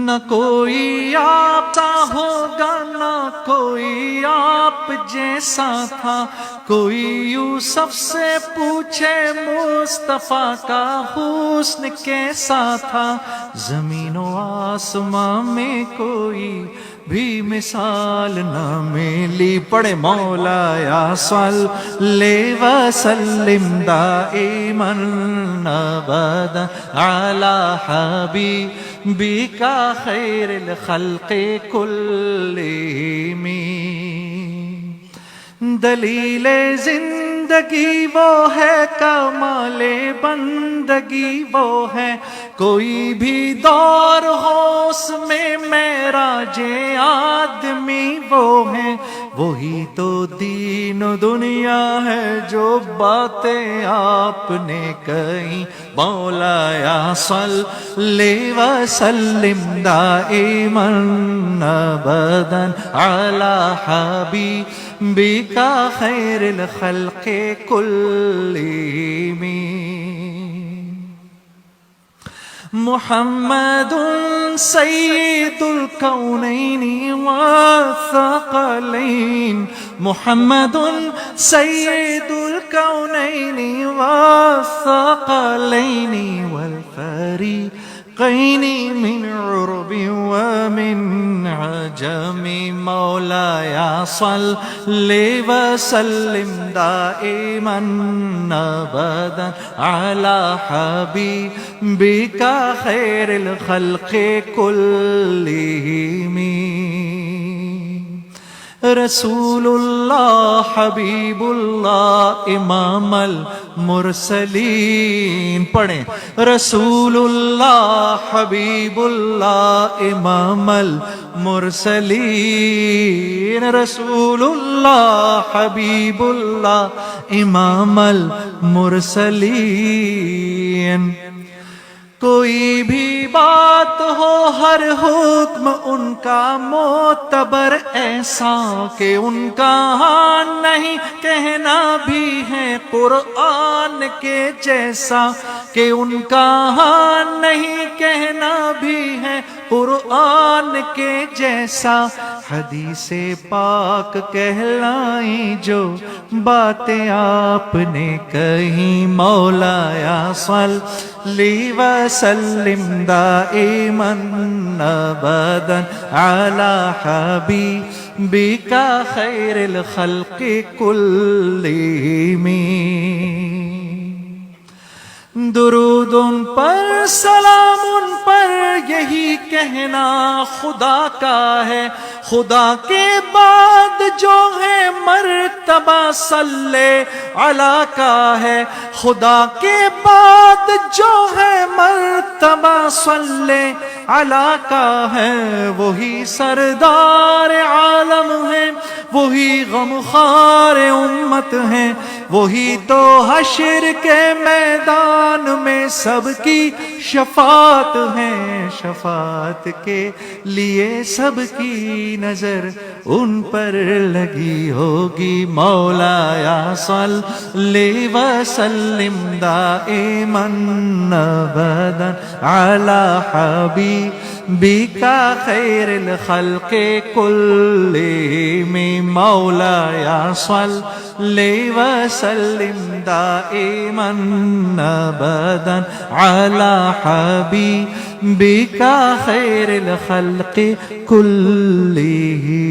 نہ کوئی آپ کا ہوگا نہ کوئی آپ جیسا تھا، کوئی یوسف سے پوچھے مصطفیٰ کا حسن کیسا تھا، زمین و آسمان میں کوئی بھی مثال نہ ملی۔ پڑھے مولایا صلی وسلم دائما ابدا علی حبیبک خیر الخلق کلہم۔ دلیل زندگی وہ ہے، کمال بندگی وہ ہے، کوئی بھی دور ہو اس میں معراج آدمی وہ ہے، وہی تو دین و دنیا ہے جو باتیں آپ نے کہیں۔ مولایا صلی وسلم دائما ابدا علی حبیبک خیر الخلق کلہم۔ محمد سید الکونین والثقلین، محمد سید الکونین والثقلین والفریقین من عرب ومن عجم۔ مولایا صلی وسلم دائما ابدا علی حبیبک خیر الخلق کلہم۔ رسول اللہ حبیب اللہ امام المرسلین، پڑھیں رسول اللہ حبیب اللہ امام المرسلین، رسول اللہ حبیب اللہ امام المرسلین۔ کوئی بھی بات ہو ہر حکم ان کا معتبر ایسا کہ ان کا ہاں نہیں کہنا بھی ہے قرآن کے جیسا، کہ ان کا ہاں نہیں کہنا بھی ہے قرآن کے جیسا۔ حدیث پاک کہلائیں جو باتیں آپ نے کہیں۔ مولایا صلی وسلم دائما ابدا علی حبیبک خیر الخلق کلہم۔ درود ان پر سلام ان پر یہی کہنا خدا کا ہے، خدا کے بعد جو ہے مرتبہ صلی علی کا ہے، خدا کے بعد جو ہے مرتبہ صلی علی کا ہے، وہی سردار عالم ہے، وہی غمخوار امت ہے، وہی تو حشر کے میدان میں سب کی شفاعت ہے، شفاعت کے لیے سب کی نظر ان پر لگی ہوگی۔ مولایا صلی وسلم دائما ابدا علی حبیبک خیر الخلق کلہم۔ مولایا صلی وسلم دائما ابدا علی حبیبک خیر الخلق کلہم۔